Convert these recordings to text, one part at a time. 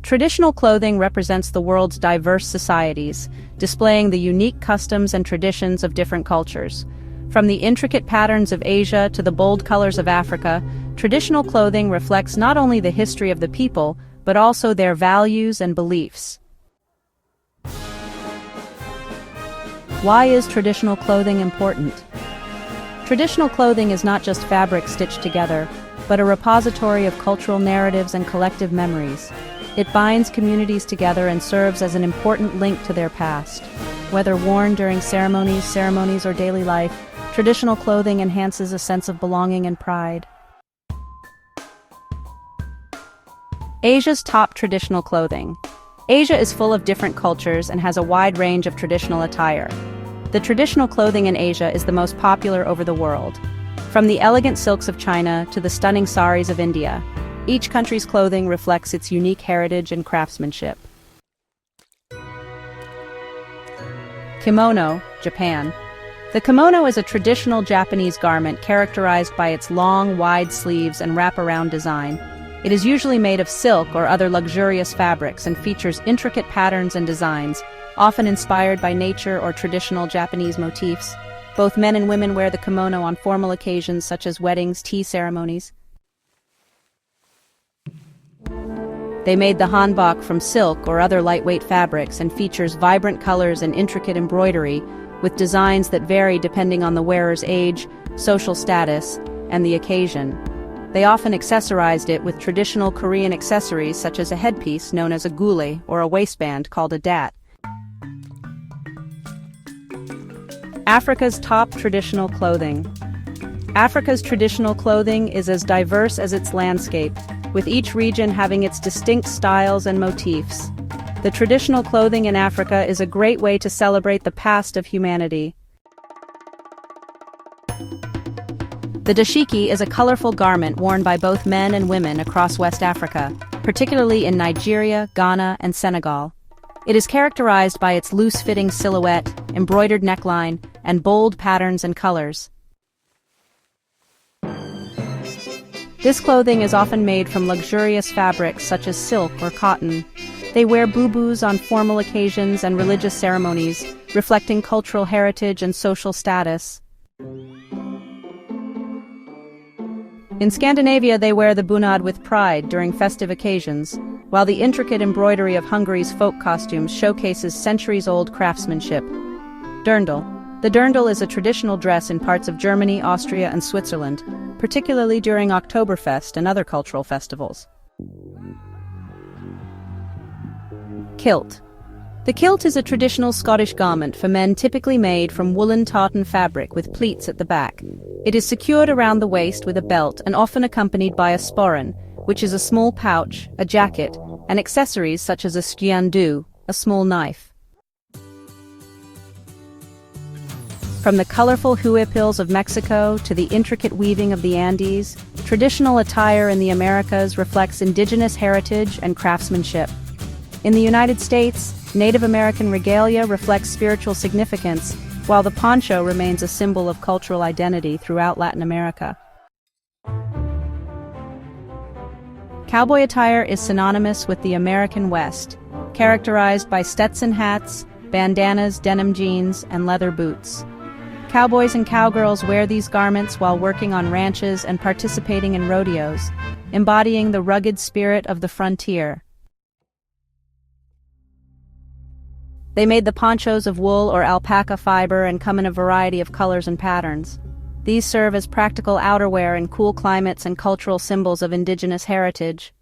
Traditional clothing represents the world's diverse societies, displaying the unique customs and traditions of different cultures. From the intricate patterns of Asia to the bold colors of Africa, traditional clothing reflects not only the history of the people, but also their values and beliefs. Why is traditional clothing important? Traditional clothing is not just fabric stitched together, but a repository of cultural narratives and collective memories. It binds communities together and serves as an important link to their past. Whether worn during ceremonies or daily life, traditional clothing enhances a sense of belonging and pride. Asia's top traditional clothing. Asia is full of different cultures and has a wide range of traditional attire. The traditional clothing in Asia is the most popular over the world. From the elegant silks of China to the stunning saris of India, each country's clothing reflects its unique heritage and craftsmanship. Kimono, Japan. The kimono is a traditional Japanese garment characterized by its long, wide sleeves and wraparound design. It is usually made of silk or other luxurious fabrics and features intricate patterns and designs, often inspired by nature or traditional Japanese motifs. Both men and women wear the kimono on formal occasions such as weddings, tea ceremonies. They made the hanbok from silk or other lightweight fabrics and features vibrant colors and intricate embroidery, with designs that vary depending on the wearer's age, social status, and the occasion. They often accessorized it with traditional Korean accessories such as a headpiece known as a gule or a waistband called a dat. Africa's top traditional clothing. Africa's traditional clothing is as diverse as its landscape, with each region having its distinct styles and motifs. The traditional clothing in Africa is a great way to celebrate the past of humanity. The dashiki is a colorful garment worn by both men and women across West Africa, particularly in Nigeria, Ghana, and Senegal. It is characterized by its loose-fitting silhouette, embroidered neckline, and bold patterns and colors. This clothing is often made from luxurious fabrics such as silk or cotton. They wear boubous on formal occasions and religious ceremonies, reflecting cultural heritage and social status. In Scandinavia, they wear the bunad with pride during festive occasions, while the intricate embroidery of Hungary's folk costumes showcases centuries-old craftsmanship. Dirndl. The dirndl is a traditional dress in parts of Germany, Austria, and Switzerland, particularly during Oktoberfest and other cultural festivals. Kilt. The kilt is a traditional Scottish garment for men typically made from woolen tartan fabric with pleats at the back. It is secured around the waist with a belt and often accompanied by a sporran, which is a small pouch, a jacket, and accessories such as a skiandu, a small knife. From the colorful huipils of Mexico to the intricate weaving of the Andes, traditional attire in the Americas reflects indigenous heritage and craftsmanship. In the United States, Native American regalia reflects spiritual significance, while the poncho remains a symbol of cultural identity throughout Latin America. Cowboy attire is synonymous with the American West, characterized by Stetson hats, bandanas, denim jeans, and leather boots. Cowboys and cowgirls wear these garments while working on ranches and participating in rodeos, embodying the rugged spirit of the frontier. They made the ponchos of wool or alpaca fiber and come in a variety of colors and patterns. These serve as practical outerwear in cool climates and cultural symbols of indigenous heritage.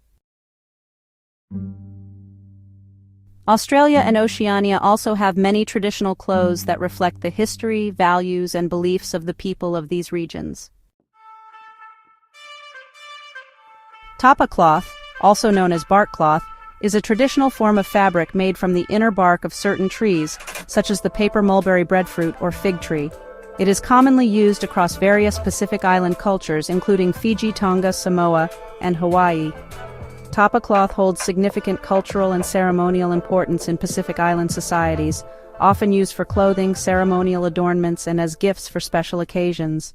Australia and Oceania also have many traditional clothes that reflect the history, values, and beliefs of the people of these regions. Tapa cloth, also known as bark cloth, is a traditional form of fabric made from the inner bark of certain trees, such as the paper mulberry breadfruit or fig tree. It is commonly used across various Pacific Island cultures, including Fiji, Tonga, Samoa, and Hawaii. Tapa cloth holds significant cultural and ceremonial importance in Pacific Island societies, often used for clothing, ceremonial adornments, and as gifts for special occasions.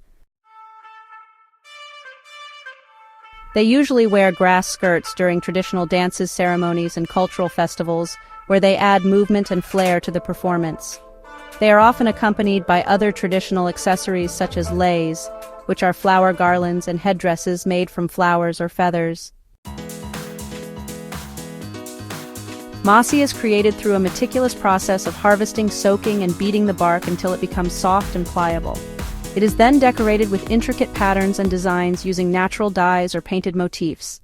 They usually wear grass skirts during traditional dances, ceremonies, and cultural festivals, where they add movement and flair to the performance. They are often accompanied by other traditional accessories such as leis, which are flower garlands and headdresses made from flowers or feathers. Masi is created through a meticulous process of harvesting, soaking, and beating the bark until it becomes soft and pliable. It is then decorated with intricate patterns and designs using natural dyes or painted motifs.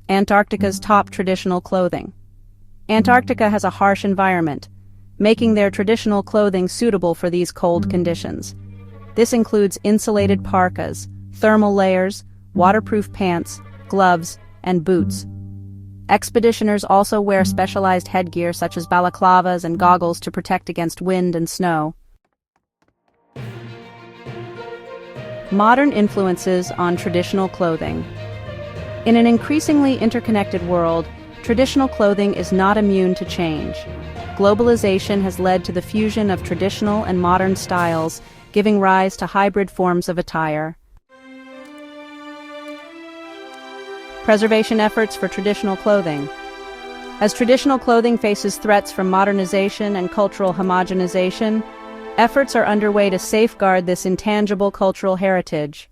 Antarctica's top traditional clothing. Antarctica has a harsh environment, making their traditional clothing suitable for these cold conditions. This includes insulated parkas, thermal layers, waterproof pants, gloves, and boots. Expeditioners also wear specialized headgear such as balaclavas and goggles to protect against wind and snow. Modern influences on traditional clothing. In an increasingly interconnected world, traditional clothing is not immune to change. Globalization has led to the fusion of traditional and modern styles, giving rise to hybrid forms of attire. Preservation efforts for traditional clothing. As traditional clothing faces threats from modernization and cultural homogenization, efforts are underway to safeguard this intangible cultural heritage.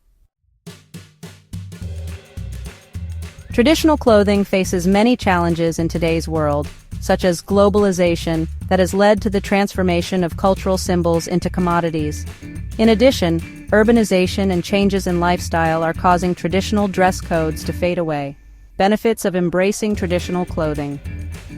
Traditional clothing faces many challenges in today's world, such as globalization that has led to the transformation of cultural symbols into commodities. In addition, urbanization and changes in lifestyle are causing traditional dress codes to fade away. Benefits of embracing traditional clothing.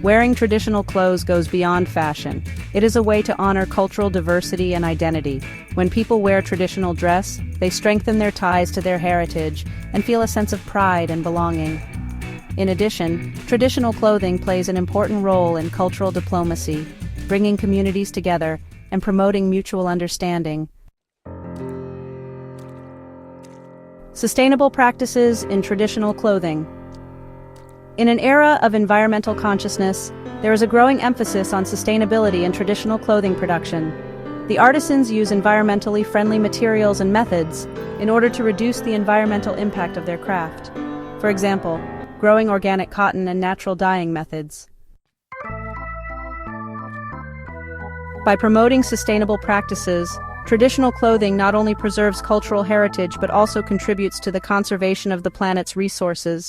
Wearing traditional clothes goes beyond fashion. It is a way to honor cultural diversity and identity. When people wear traditional dress, they strengthen their ties to their heritage and feel a sense of pride and belonging. In addition, traditional clothing plays an important role in cultural diplomacy, bringing communities together and promoting mutual understanding. Sustainable practices in traditional clothing. In an era of environmental consciousness, there is a growing emphasis on sustainability in traditional clothing production. The artisans use environmentally friendly materials and methods in order to reduce the environmental impact of their craft. For example, growing organic cotton and natural dyeing methods. By promoting sustainable practices, traditional clothing not only preserves cultural heritage but also contributes to the conservation of the planet's resources.